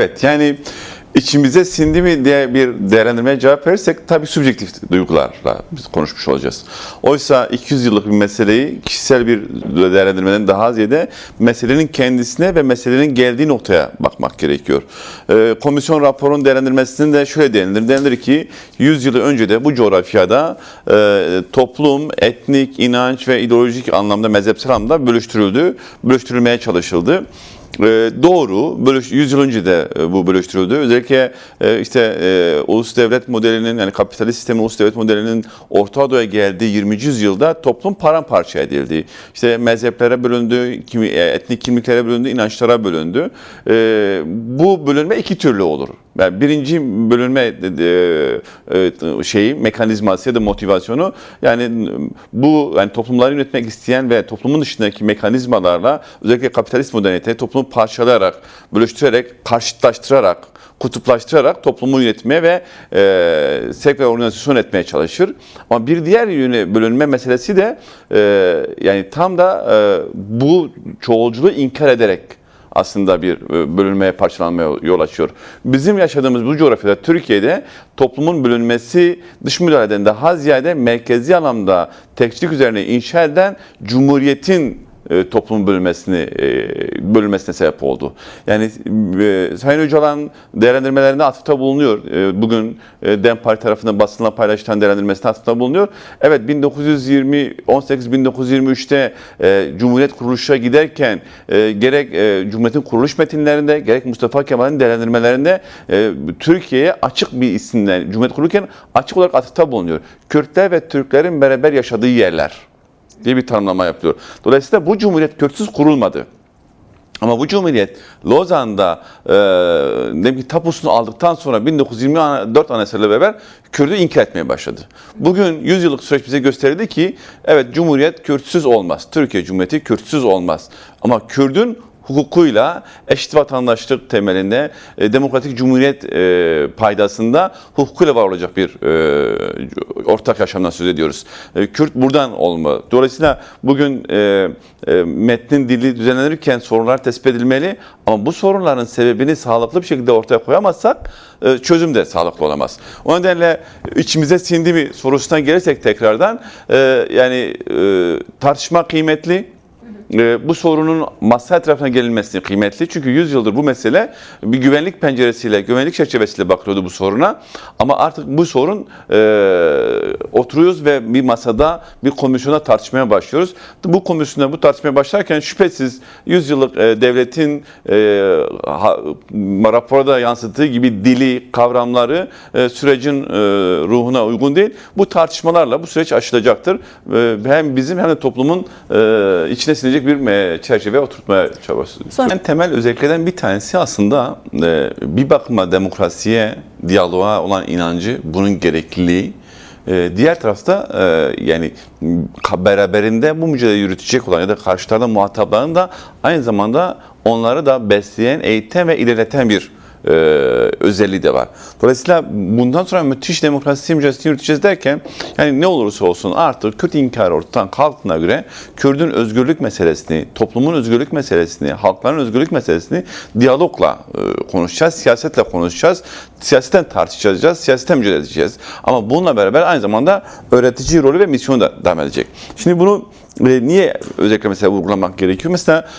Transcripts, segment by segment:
Evet, yani içimize sindi mi diye bir değerlendirmeye cevap verirsek tabii subjektif duygularla biz konuşmuş olacağız. Oysa 200 yıllık bir meseleyi kişisel bir değerlendirmeden daha ziyade meselenin kendisine ve meselenin geldiği noktaya bakmak gerekiyor. Komisyon raporunun değerlendirmesinde de şöyle denilir. Denilir ki 100 yıl önce de bu coğrafyada toplum, etnik, inanç ve ideolojik anlamda, mezhepsel anlamda bölüştürülmeye çalışıldı. Doğru, 100 yıl önce de bu bölüştürüldü. Özellikle ulus devlet modelinin, yani kapitalist sistemin ulus devlet modelinin Orta Doğu'ya geldiği 20. yüzyılda toplum paramparça edildi. İşte mezheplere bölündü, etnik kimliklere bölündü, inançlara bölündü. Bu bölünme iki türlü olur. Yani birinci bölünme mekanizması ya da motivasyonu, yani bu toplumları yönetmek isteyen ve toplumun dışındaki mekanizmalarla, özellikle kapitalist modernite toplumu parçalayarak, bölüştürerek, karşıtlaştırarak, kutuplaştırarak toplumu yönetmeye ve sevk ve organizasyon etmeye çalışır. Ama bir diğer yönü bölünme meselesi de yani tam da bu çoğulculuğu inkar ederek aslında bir bölünmeye, parçalanmaya yol açıyor. Bizim yaşadığımız bu coğrafyada, Türkiye'de toplumun bölünmesi dış müdahaleden daha ziyade merkezi anlamda tekçilik üzerine inşa eden Cumhuriyet'in toplumun bölünmesine sebep oldu. Yani Sayın Öcalan değerlendirmelerinde atıfta bulunuyor. Bugün DEM Parti tarafından basınla paylaşılan değerlendirmesinde atıfta bulunuyor. Evet, 1923'te Cumhuriyet kuruluşa giderken gerek Cumhuriyet'in kuruluş metinlerinde gerek Mustafa Kemal'in değerlendirmelerinde Türkiye'ye açık bir isimle Cumhuriyet kurulurken açık olarak atıfta bulunuyor. Kürtler ve Türklerin beraber yaşadığı yerler diye bir tanımlama yapıyor. Dolayısıyla bu cumhuriyet Kürtsüz kurulmadı. Ama bu cumhuriyet Lozan'da tapusunu aldıktan sonra 1924 Anayasası'yla beraber Kürt'ü inkar etmeye başladı. Bugün 100 yıllık süreç bize gösterdi ki evet, cumhuriyet Kürtsüz olmaz. Türkiye Cumhuriyeti Kürtsüz olmaz. Ama Kürt'ün hukukuyla eşit vatandaşlık temelinde demokratik cumhuriyet paydasında hukukuyla var olacak bir ortak yaşamdan söz ediyoruz. Kürt buradan olmalı. Dolayısıyla bugün metnin dili düzenlenirken sorunlar tespit edilmeli ama bu sorunların sebebini sağlıklı bir şekilde ortaya koyamazsak çözüm de sağlıklı olamaz. O nedenle içimize sindi mi sorusuna gelirsek tekrardan tartışma kıymetli. Bu sorunun masa etrafına gelinmesi kıymetli. Çünkü 100 yıldır bu mesele bir güvenlik penceresiyle, güvenlik çerçevesiyle bakılıyordu bu soruna. Ama artık bu sorun oturuyoruz ve bir masada, bir komisyona tartışmaya başlıyoruz. Bu komisyonda bu tartışmaya başlarken şüphesiz 100 yıllık devletin raporda yansıttığı gibi dili, kavramları sürecin ruhuna uygun değil. Bu tartışmalarla bu süreç aşılacaktır. Hem bizim hem de toplumun içine sinecek bir çerçeve oturtmaya çabası. En temel özelliklerden bir tanesi aslında bir bakıma demokrasiye, diyaloğa olan inancı, bunun gerekliliği. Diğer tarafta beraberinde bu mücadeleyi yürütecek olan ya da karşılarda muhatapların da aynı zamanda onları da besleyen, eğiten ve ilerleten bir özelliği de var. Dolayısıyla bundan sonra müthiş demokrasi mücadelesini yürüteceğiz derken ne olursa olsun artık Kürt inkarı ortadan kalktığına göre Kürt'ün özgürlük meselesini, toplumun özgürlük meselesini, halkların özgürlük meselesini diyalogla konuşacağız, siyasetle konuşacağız, siyasetten tartışacağız, siyasetten mücadele edeceğiz. Ama bununla beraber aynı zamanda öğretici rolü ve misyonu da devam edecek. Şimdi bunu niye özellikle mesela vurgulamak gerekiyor? Mesela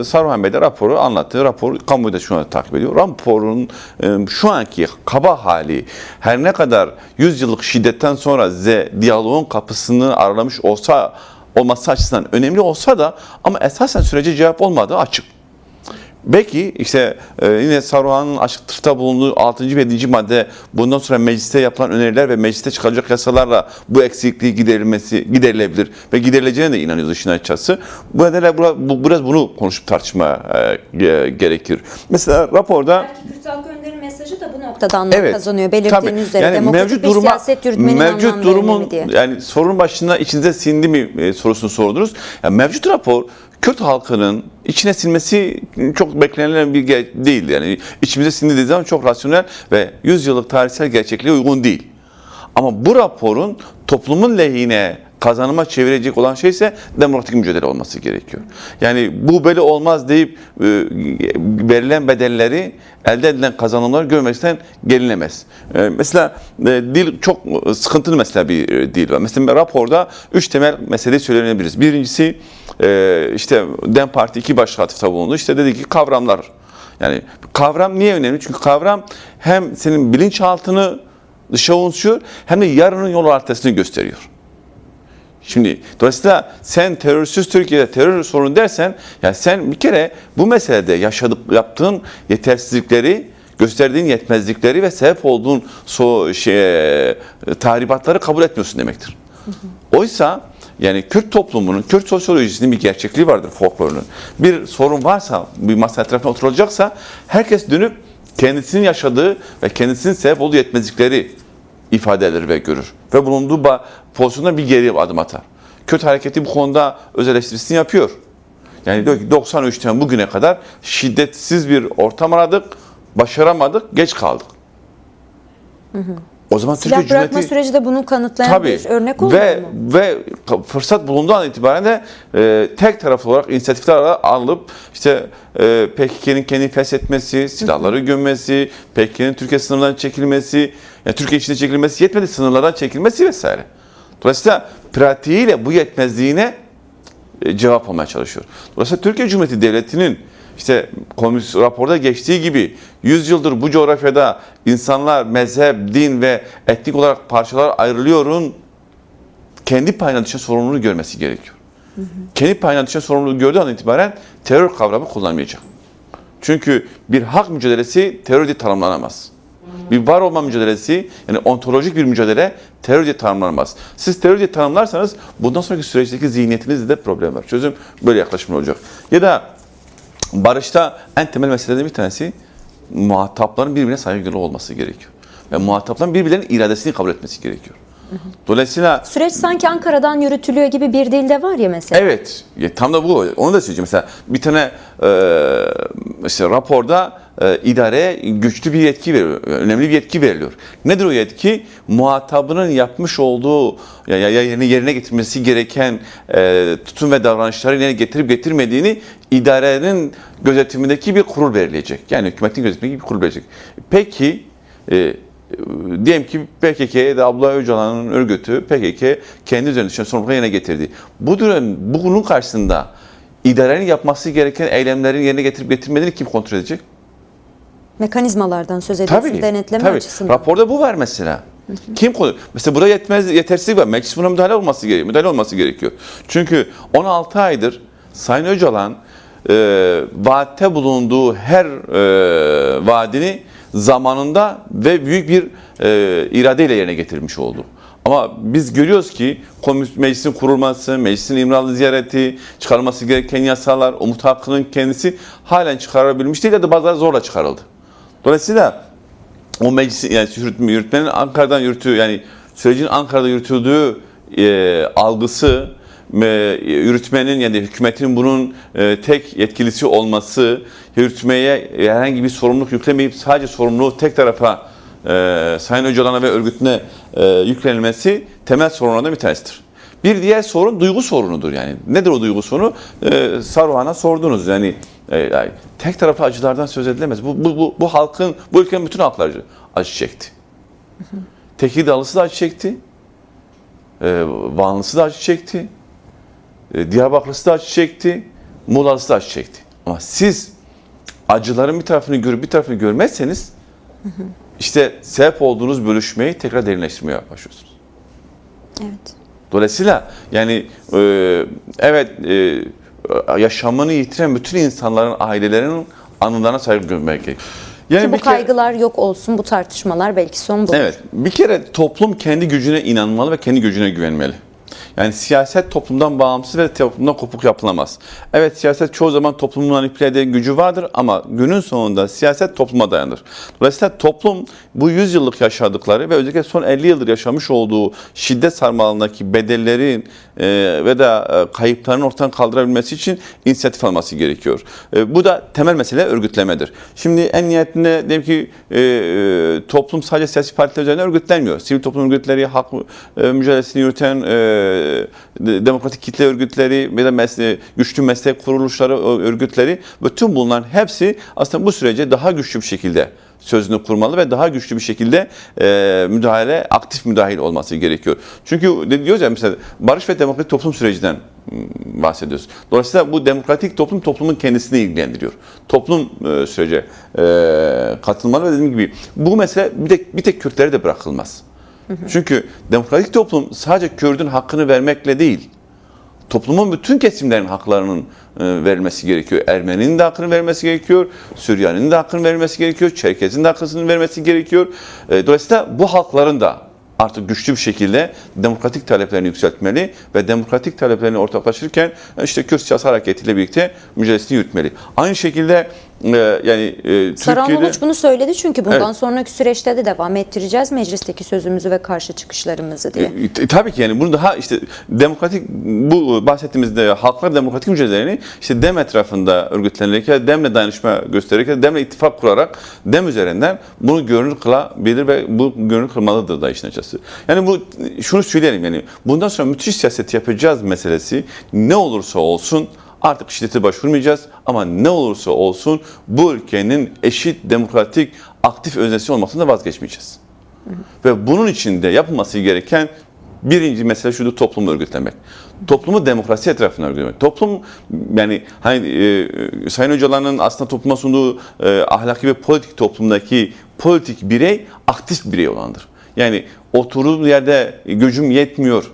Saruhan Bey de raporu anlattı. Rapor kamuoyu da şu an takip ediyor. Raporun şu anki kaba hali her ne kadar 100 yıllık şiddetten sonra diyaloğun kapısını aralamış olması açısından önemli olsa da ama esasen sürece cevap olmadığı açık. Belki yine Saruhan'ın açıklıkta bulunduğu 6. ve 7. madde bundan sonra mecliste yapılan öneriler ve mecliste çıkacak yasalarla bu eksikliği giderilebilir ve giderileceğine de inanıyoruz işin açıkçası. Bu nedenle biraz bunu konuşup tartışma gerekir. Mesela raporda Kürt halkı önderinin mesajı da bu noktada anlam kazanıyor. Belirttiğiniz üzere demokratik bir siyaset yürütmenin mevcut durumun diye. Sorun başına içinize sindi mi sorusunu sordunuz. Mevcut rapor Kürt halkının içine sinmesi çok beklenilen bir değildi. Yani içimize sindiği zaman çok rasyonel ve 100 yıllık tarihsel gerçekliğe uygun değil. Ama bu raporun toplumun lehine kazanıma çevirecek olan şey ise demokratik mücadele olması gerekiyor. Yani bu böyle olmaz deyip verilen bedelleri, elde edilen kazanımları görmekten gelinemez. Mesela dil çok sıkıntılı mesela bir dil var. Mesela raporda 3 temel meseleyi söyleyebiliriz. Birincisi işte DEM Parti 2 başlık atıfta bulundu. İşte dedi ki kavramlar. Yani kavram niye önemli? Çünkü kavram hem senin bilinçaltını dışa unsur hem de yarının yol haritasını gösteriyor. Şimdi dolayısıyla sen terörsüz Türkiye'de terör sorunu dersen, yani sen bir kere bu meselede yaptığın yetersizlikleri, gösterdiğin yetmezlikleri ve sebep olduğun tahribatları kabul etmiyorsun demektir. Oysa yani Kürt toplumunun, Kürt sosyolojisinin bir gerçekliği vardır, folklorunun. Bir sorun varsa, bir masa etrafına oturulacaksa herkes dönüp kendisinin yaşadığı ve kendisinin sebep olduğu yetmezlikleri ifade eder ve görür. Ve bulunduğu pozisyondan bir geriye adım atar. Kürt hareketi bu konuda öz eleştirisini yapıyor. Yani diyor ki 93'ten bugüne kadar şiddetsiz bir ortam aradık, başaramadık, geç kaldık. O zaman Silah Türkiye bırakma Cumhuriyeti süreci de bunu kanıtlayan bir örnek olmuyor mu? ve fırsat bulunduğu an itibaren de tek taraflı olarak inisiyatifler alıp işte PKK'nın kendini feshetmesi, silahları gömmesi, PKK'nın Türkiye sınırlarından çekilmesi, yani Türkiye içinde çekilmesi yetmedi, sınırlardan çekilmesi vesaire. Dolayısıyla pratiğiyle bu yetmezliğine cevap almaya çalışıyor. Dolayısıyla Türkiye Cumhuriyeti Devleti'nin işte komünist raporda geçtiği gibi 100 yıldır bu coğrafyada insanlar mezhep, din ve etnik olarak parçalar ayrılıyorun kendi payına düşen sorumluluğu görmesi gerekiyor. Kendi payına düşen sorumluluğu gördüğü an itibaren terör kavramı kullanmayacak. Çünkü bir hak mücadelesi terör diye tanımlanamaz. Bir var olma mücadelesi, yani ontolojik bir mücadele terör diye tanımlanamaz. Siz terör diye tanımlarsanız bundan sonraki süreçteki zihniyetinizde de problem var. Çözüm böyle yaklaşım olacak. Ya da barışta en temel meselelerden bir tanesi muhatapların birbirine saygılı olması gerekiyor. Ve muhatapların birbirlerinin iradesini kabul etmesi gerekiyor. Dolayısıyla Süreç sanki Ankara'dan yürütülüyor gibi bir dilde var ya mesela. evet, tam da bu. Onu da söyleyeceğim. Mesela bir tane işte raporda idareye güçlü bir yetki veriliyor, önemli bir yetki veriliyor. Nedir o yetki? Muhatabının yapmış olduğu yerine getirmesi gereken tutum ve davranışları yerine getirip getirmediğini idarenin gözetimindeki bir kurul belirleyecek. Yani hükümetin gözetimindeki bir kurul belirleyecek. Peki diyelim ki PKK ya da Abdullah Öcalan'ın örgütü PKK kendi üzerine düşen sorumlulukları yerine getirdi. Bunun karşısında idarenin yapması gereken eylemlerin yerine getirip getirmediğini kim kontrol edecek? Mekanizmalardan söz ediyorsun, denetleme açısından. Raporda bu var mesela. Kim kontrol? Mesela burada yetersizlik var. Meclis buna müdahale olması gerekiyor. Çünkü 16 aydır Sayın Öcalan vaatte bulunduğu her vaadini zamanında ve büyük bir iradeyle yerine getirmiş oldu. Ama biz görüyoruz ki meclisin kurulması, meclisin İmralı ziyareti, çıkarılması gereken yasalar, umut hakkının kendisi halen çıkarılabilmiş değil ya da bazıları zorla çıkarıldı. Dolayısıyla o meclisin, yani yürütmenin Ankara'dan yürütüğü, yani sürecin Ankara'da yürütüldüğü algısı, yürütmenin yani hükümetin bunun tek yetkilisi olması, yürütmeye herhangi bir sorumluluk yüklemeyip sadece sorumluluğu tek tarafa Sayın Öcalan'a ve örgütüne yüklenilmesi temel sorunlardan bir tanesidir. Bir diğer sorun duygu sorunudur yani. Nedir o duygu sorunu? Saruhan'a sordunuz yani tek taraflı acılardan söz edilemez. Bu halkın, bu ülkenin bütün halkları acı çekti. Tekirdağlısı da acı çekti. Vanlısı da acı çekti. Diyarbakırlısı da acı çekti. Muğlalısı da acı çekti. Ama siz acıların bir tarafını görüp bir tarafını görmezseniz işte sebep olduğunuz bölüşmeyi tekrar derinleştirmeye başlıyorsunuz. Evet. Dolayısıyla yani yaşamını yitiren bütün insanların, ailelerinin anılarına saygı duymak gerekiyor. Yani Ki bu kaygılar yok olsun, bu tartışmalar belki son bulur. Evet, bir kere toplum kendi gücüne inanmalı ve kendi gücüne güvenmeli. Yani siyaset toplumdan bağımsız ve toplumdan kopuk yapılamaz. Evet, siyaset çoğu zaman toplumun manipüle eden gücü vardır ama günün sonunda siyaset topluma dayanır. Dolayısıyla toplum bu 100 yıllık yaşadıkları ve özellikle son 50 yıldır yaşamış olduğu şiddet sarmalındaki bedellerin ve de kayıpların ortadan kaldırabilmesi için inisiyatif alması gerekiyor. Bu da temel mesele örgütlemedir. Şimdi en nihayetinde diyelim ki toplum sadece siyasi partiler üzerine örgütlenmiyor. Sivil toplum örgütleri, hak mücadelesini yürüten demokratik kitle örgütleri ve de güçlü meslek kuruluşları örgütleri, bütün bunların hepsi aslında bu sürece daha güçlü bir şekilde sözünü kurmalı ve daha güçlü bir şekilde aktif müdahil olması gerekiyor. Çünkü diyoruz ya, mesela barış ve demokratik toplum sürecinden bahsediyoruz. Dolayısıyla bu demokratik toplum, toplumun kendisini ilgilendiriyor. Toplum sürece katılmalı ve dediğim gibi bu mesele bir tek Kürtlere de bırakılmaz. Çünkü demokratik toplum sadece Kürt'ün hakkını vermekle değil, toplumun bütün kesimlerin haklarının verilmesi gerekiyor. Ermeni'nin de hakkını vermesi gerekiyor. Süryani'nin de hakkını vermesi gerekiyor. Çerkez'in de hakkını vermesi gerekiyor. Dolayısıyla bu halkların da artık güçlü bir şekilde demokratik taleplerini yükseltmeli ve demokratik taleplerini ortaklaşırken işte Kürt siyasi hareketiyle birlikte mücadelesini yürütmeli. Aynı şekilde Sarıalmamuç bunu söyledi çünkü bundan Evet. sonraki süreçte de devam ettireceğiz meclisteki sözümüzü ve karşı çıkışlarımızı diye. Tabii ki yani bunu daha işte demokratik, bu bahsettiğimizde halklar demokratik mücadelelerini işte DEM etrafında örgütlenerek ya DEM'le dayanışma göstererek ya DEM'le ittifak kurarak DEM üzerinden bunu görünür kılabilir ve bu görünür kılmalıdır da işin açıkçası. Yani şunu söyleyelim, yani bundan sonra müthiş siyaset yapacağız meselesi ne olursa olsun artık şiddete başvurmayacağız ama ne olursa olsun bu ülkenin eşit, demokratik, aktif öznesi olmasından vazgeçmeyeceğiz. Ve bunun için de yapılması gereken birinci mesele şudur: toplumu örgütlemek. Toplumu demokrasi etrafına örgütlemek. Toplum, yani Sayın Öcalan'ın aslında topluma sunduğu ahlaki ve politik toplumdaki politik birey aktif birey olandır. Yani oturduğu yerde gücüm yetmiyor,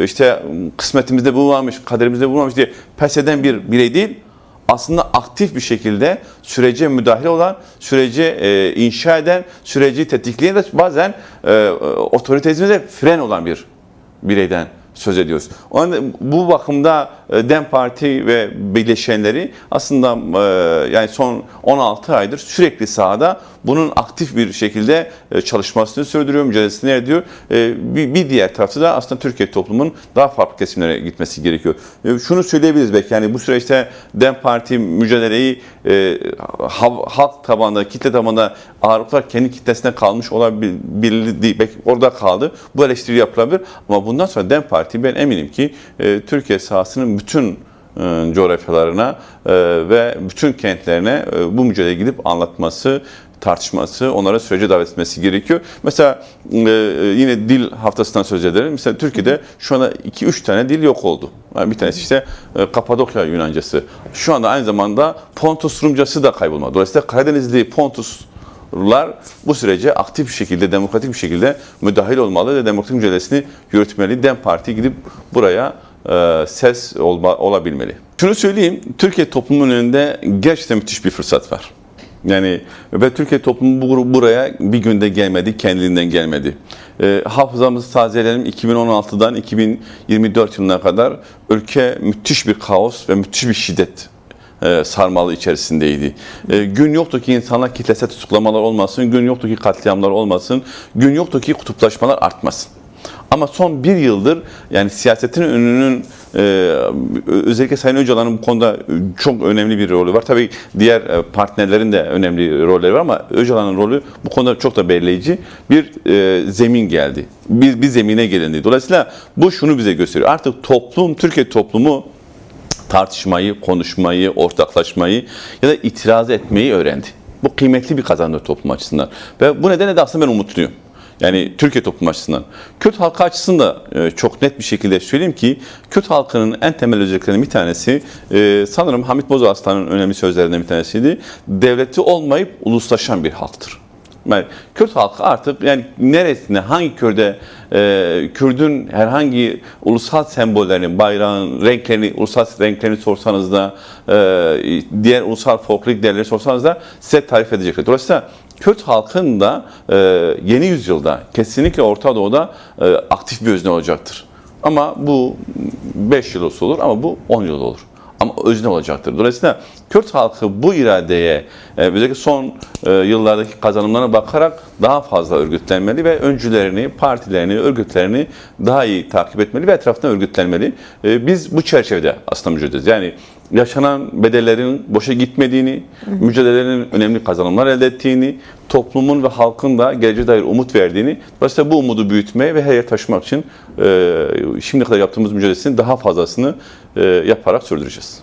işte kısmetimizde bu varmış, kaderimizde bu varmış diye pes eden bir birey değil, aslında aktif bir şekilde sürece müdahale olan, süreci inşa eden, süreci tetikleyen de bazen otoritezmine de fren olan bir bireyden söz ediyoruz. Bu bakımda DEM Parti ve bileşenleri aslında yani son 16 aydır sürekli sahada bunun aktif bir şekilde çalışmasını sürdürüyor, mücadelesini ediyor. Bir diğer tarafta da aslında Türkiye toplumunun daha farklı kesimlere gitmesi gerekiyor. Şunu söyleyebiliriz belki, yani bu süreçte DEM Parti mücadeleyi halk tabanında, kitle tabanında ağırlıklar kendi kitlesine kalmış olabilir, belki orada kaldı. Bu eleştiri yapılabilir ama bundan sonra DEM Parti, ben eminim ki Türkiye sahasının bütün coğrafyalarına ve bütün kentlerine bu mücadeleyi gidip anlatması, tartışması, onlara sürece davet etmesi gerekiyor. Mesela yine dil haftasından söz edelim. Mesela Türkiye'de şu anda 2-3 tane dil yok oldu. Yani bir tanesi işte Kapadokya Yunancası. Şu anda aynı zamanda Pontus Rumcası da kaybolmadı. Dolayısıyla Karadenizli Pontuslular bu sürece aktif bir şekilde, demokratik bir şekilde müdahil olmalı ve demokratik mücadelesini yürütmeli. DEM Parti gidip buraya ses olabilmeli. Şunu söyleyeyim, Türkiye toplumunun önünde gerçekten müthiş bir fırsat var. Yani ve Türkiye toplumu buraya bir günde gelmedi, kendiliğinden gelmedi. Hafızamızı tazeleyelim, 2016'dan 2024 yılına kadar ülke müthiş bir kaos ve müthiş bir şiddet sarmalı içerisindeydi. Gün yoktu ki insanlar kitlesel tutuklamalar olmasın, gün yoktu ki katliamlar olmasın, gün yoktu ki kutuplaşmalar artmasın. Ama son bir yıldır yani siyasetin önünün özellikle Sayın Öcalan'ın bu konuda çok önemli bir rolü var. Tabii diğer partnerlerin de önemli rolleri var ama Öcalan'ın rolü bu konuda çok da belirleyici. Bir zemin geldi. Bir zemine gelindi. Dolayısıyla bu şunu bize gösteriyor: artık toplum, Türkiye toplumu tartışmayı, konuşmayı, ortaklaşmayı ya da itiraz etmeyi öğrendi. Bu kıymetli bir kazanım toplum açısından. Ve bu nedenle de aslında ben umutluyum. Yani Türkiye toplum açısından. Kürt halkı açısından çok net bir şekilde söyleyeyim ki Kürt halkının en temel özelliklerinden bir tanesi sanırım Hamit Bozaslan'ın önemli sözlerinden bir tanesiydi. Devleti olmayıp uluslaşan bir halktır. Yani Kürt halkı artık yani neresinde, hangi köyde Kürt'ün herhangi ulusal sembollerini, bayrağın renklerini, ulusal renklerini sorsanız da diğer ulusal folklorik değerleri sorsanız da size tarif edecekler. Dolayısıyla Kürt halkın da yeni yüzyılda kesinlikle Orta Doğu'da aktif bir özne olacaktır. Ama bu 5 yıl olur ama bu 10 yıl olur. Ama özne olacaktır. Dolayısıyla Kürt halkı bu iradeye özellikle son yıllardaki kazanımlarına bakarak daha fazla örgütlenmeli ve öncülerini, partilerini, örgütlerini daha iyi takip etmeli ve etrafından örgütlenmeli. Biz bu çerçevede aslında mücadele ediyoruz. Yani yaşanan bedellerin boşa gitmediğini, mücadelelerin önemli kazanımlar elde ettiğini, toplumun ve halkın da geleceğe dair umut verdiğini, dolayısıyla bu umudu büyütmeye ve her yere taşımak için şimdiye kadar yaptığımız mücadelesinin daha fazlasını yaparak sürdüreceğiz.